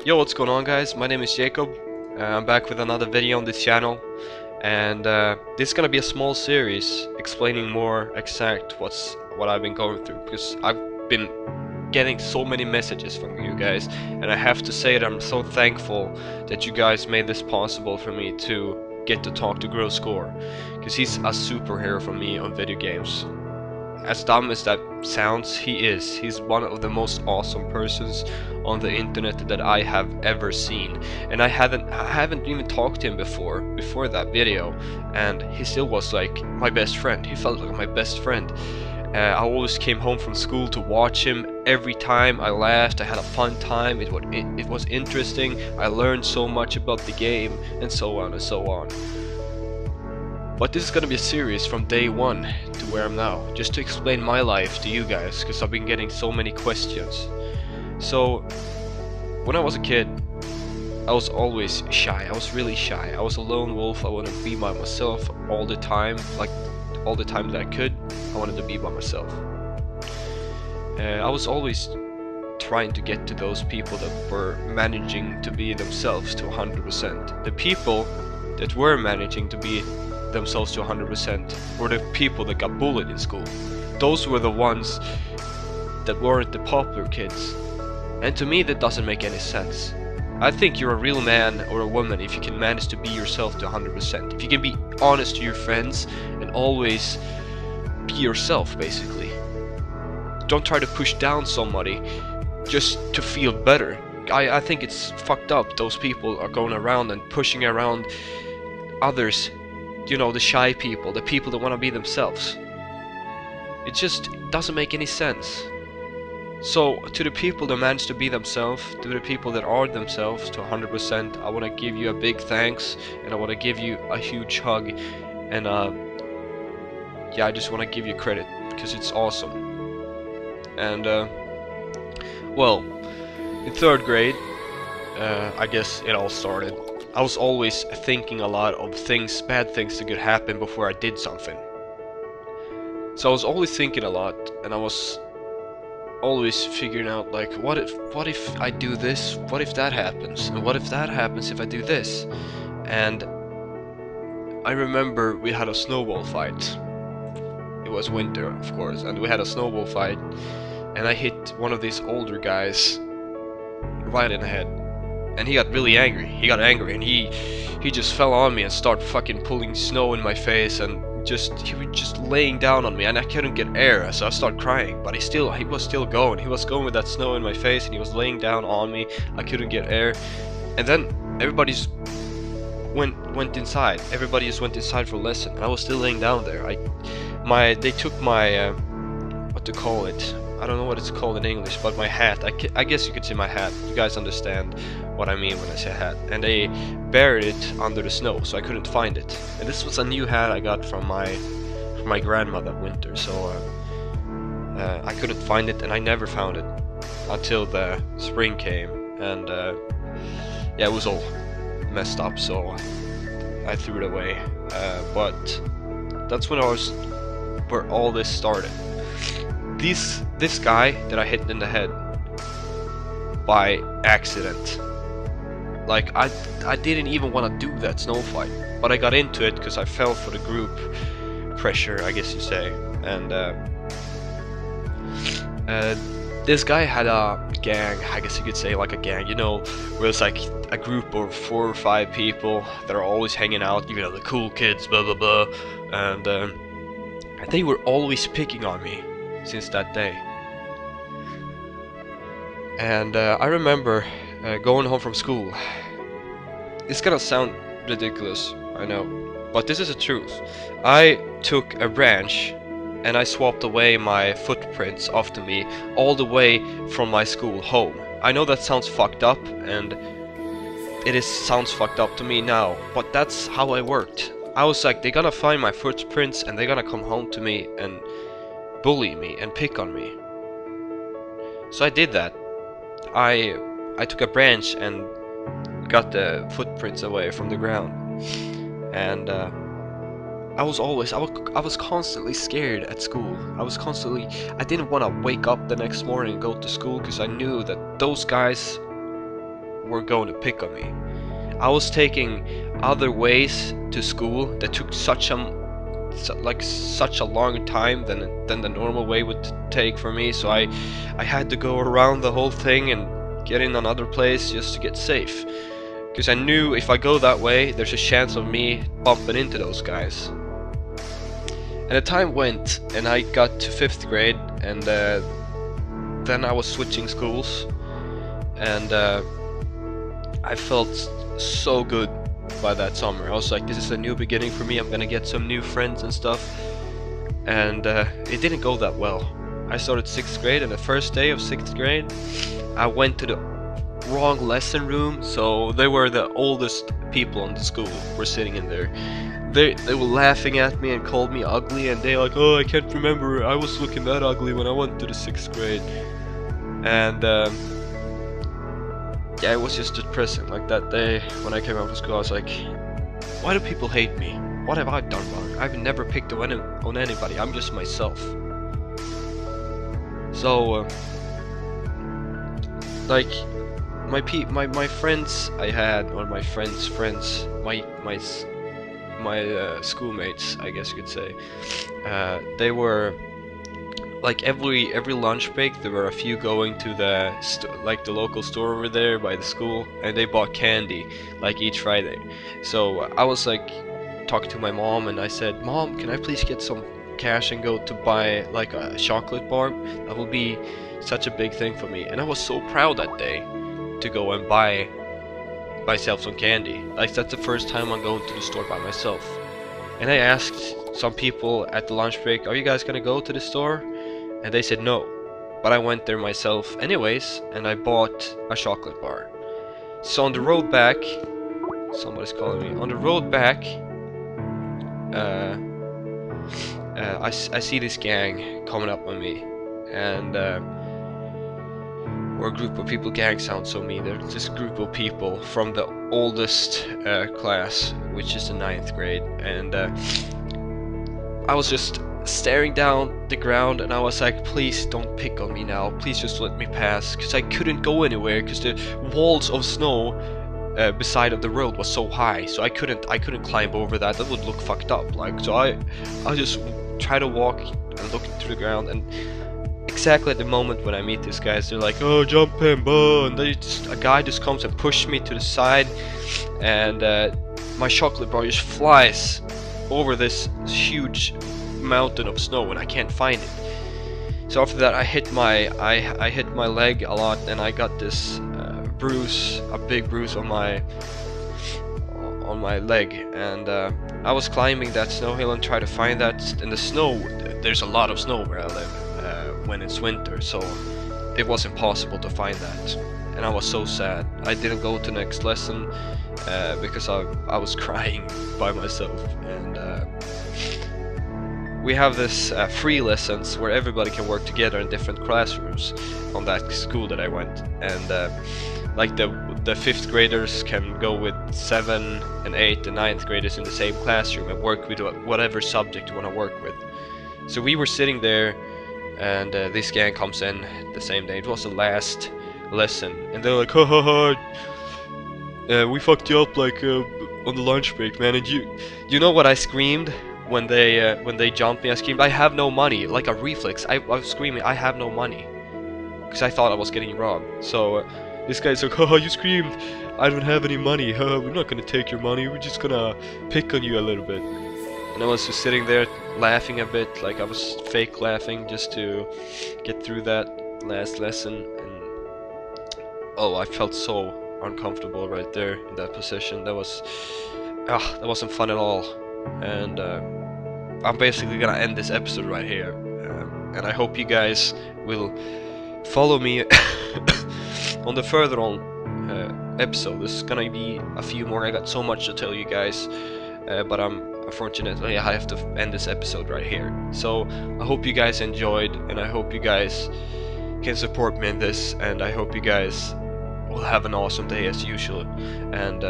Yo, what's going on, guys? My name is Jacob. I'm back with another video on this channel, and this is gonna be a small series explaining more exact what I've been going through, because I've been getting so many messages from you guys, and I have to say that I'm so thankful that you guys made this possible for me to get to talk to Grow Score, because he's a superhero for me on video games. As dumb as that sounds, he is. He's one of the most awesome persons on the internet that I have ever seen. And I haven't even talked to him before that video, and he still was like my best friend. He felt like my best friend. I always came home from school to watch him. Every time I laughed, I had a fun time. It was interesting. I learned so much about the game, and so on and so on. But this is gonna be a series from day one to where I'm now, just to explain my life to you guys, because I've been getting so many questions. So, when I was a kid, I was always shy. I was really shy. I was a lone wolf. I wanted to be by myself all the time, like all the time that I could. I wanted to be by myself. I was always trying to get to those people that were managing to be themselves to 100%. The people that were managing to be themselves to 100% were the people that got bullied in school. Those were the ones that weren't the popular kids. And to me that doesn't make any sense. I think you're a real man or a woman if you can manage to be yourself to 100%. If you can be honest to your friends and always be yourself, basically. Don't try to push down somebody just to feel better. I think it's fucked up. Those people are going around and pushing around others. You know, the shy people, the people that want to be themselves. It just doesn't make any sense. So, to the people that manage to be themselves, to the people that are themselves to 100%, I want to give you a big thanks, and I want to give you a huge hug, and yeah, I just want to give you credit, because it's awesome. And, well, in 3rd grade, I guess it all started. I was always thinking a lot of things, bad things that could happen before I did something. So I was always thinking a lot, and I was always figuring out, like, what if I do this? What if that happens? And what if that happens if I do this? And I remember we had a snowball fight. It was winter, of course, and we had a snowball fight, and I hit one of these older guys right in the head. And he got really angry. He got angry, and he just fell on me and started fucking pulling snow in my face, and he was just laying down on me, and I couldn't get air, so I started crying. But he was still going. He was going with that snow in my face, and he was laying down on me. I couldn't get air, and then everybody just went inside. Everybody just went inside for a lesson, and I was still laying down there. They took my what to call it? I don't know what it's called in English, but my hat. I guess you could say my hat. You guys understand what I mean when I say hat. And they buried it under the snow, so I couldn't find it. And this was a new hat I got from my grandma that winter, so I couldn't find it, and I never found it until the spring came, and yeah, it was all messed up, so I threw it away. But that's where all this started. This guy that I hit in the head by accident. Like, I didn't even want to do that snow fight, but I got into it because I fell for the group pressure, I guess you say. And this guy had a gang, I guess you could say, like a gang, you know, where it's like a group of 4 or 5 people that are always hanging out, you know, the cool kids, blah blah blah, and they were always picking on me since that day. And I remember going home from school. It's gonna sound ridiculous, I know, but this is the truth. I took a branch and I swapped away my footprints after me all the way from my school home. I know that sounds fucked up, and sounds fucked up to me now, but that's how I worked. I was like, they're gonna find my footprints and they're gonna come home to me and bully me and pick on me. So I did that. I took a branch and got the footprints away from the ground, and I was constantly scared at school. I didn't want to wake up the next morning and go to school, because I knew that those guys were going to pick on me. I was taking other ways to school that took such a long time than the normal way would take for me, so I had to go around the whole thing and get in another place just to get safe, because I knew if I go that way there's a chance of me bumping into those guys. And the time went and I got to 5th grade, and then I was switching schools, and I felt so good by that summer. I was like, this is a new beginning for me, I'm gonna get some new friends and stuff. And it didn't go that well. I started 6th grade, and the first day of 6th grade I went to the wrong lesson room. So they were the oldest people in the school were sitting in there. They were laughing at me and called me ugly, and they like, oh, I can't remember, I was looking that ugly when I went to the 6th grade. And yeah, it was just depressing. Like that day when I came out of school, I was like, why do people hate me? What have I done wrong? I've never picked on anybody, I'm just myself. So like my friends I had, or my friends' friends, my schoolmates, I guess you could say, they were like every lunch break there were a few going to the the local store over there by the school, and they bought candy like each Friday. So I was like talking to my mom, and I said, Mom, can I please get some cash and go to buy like a chocolate bar? That would be such a big thing for me. And I was so proud that day to go and buy myself some candy. Like that's the first time I'm going to the store by myself. And I asked some people at the lunch break, are you guys gonna go to the store? And they said no, but I went there myself anyways, and I bought a chocolate bar. So on the road back, somebody's calling me. On the road back, I see this gang coming up on me, and we're a group of people. Gang sounds so mean. They're just a group of people from the oldest class, which is the 9th grade, and I was just staring down the ground, and I was like, please don't pick on me now, please just let me pass, because I couldn't go anywhere because the walls of snow beside of the road was so high, so I couldn't climb over that. That would look fucked up. Like, so I just try to walk and look to the ground, and exactly at the moment when I meet these guys, they're like, oh, jump him, and a guy just comes and pushes me to the side, and my chocolate bar just flies over this huge mountain of snow, and I can't find it. So after that I hit my leg a lot, and I got this bruise, a big bruise on my leg, and I was climbing that snow hill and try to find that. In the snow, there's a lot of snow where I live when it's winter, so it was impossible to find that, and I was so sad. I didn't go to next lesson because I was crying by myself. And we have this free lessons where everybody can work together in different classrooms on that school that I went, and like the 5th graders can go with 7 and 8 and 9th graders in the same classroom and work with whatever subject you want to work with. So we were sitting there, and this gang comes in the same day. It was the last lesson, and they're like, ha ha ha, we fucked you up like on the lunch break, man. And you know what I screamed when they jumped me? I screamed, I have no money, like a reflex. I was screaming, I have no money, because I thought I was getting robbed. So this guy's like, haha, you screamed, I don't have any money, haha, we're not gonna take your money, we're just gonna pick on you a little bit. And I was just sitting there laughing a bit, like I was fake laughing just to get through that last lesson. And oh, I felt so uncomfortable right there in that position. That wasn't fun at all. And I'm basically gonna end this episode right here, and I hope you guys will follow me on the further on episode. There's gonna be a few more. I got so much to tell you guys, but unfortunately I have to end this episode right here. So I hope you guys enjoyed, and I hope you guys can support me in this, and I hope you guys will have an awesome day as usual, and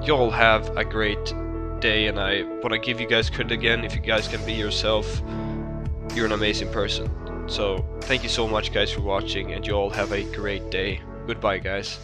you all have a great day. And I want to give you guys credit again. If you guys can be yourself, you're an amazing person. So thank you so much guys for watching, and you all have a great day. Goodbye guys.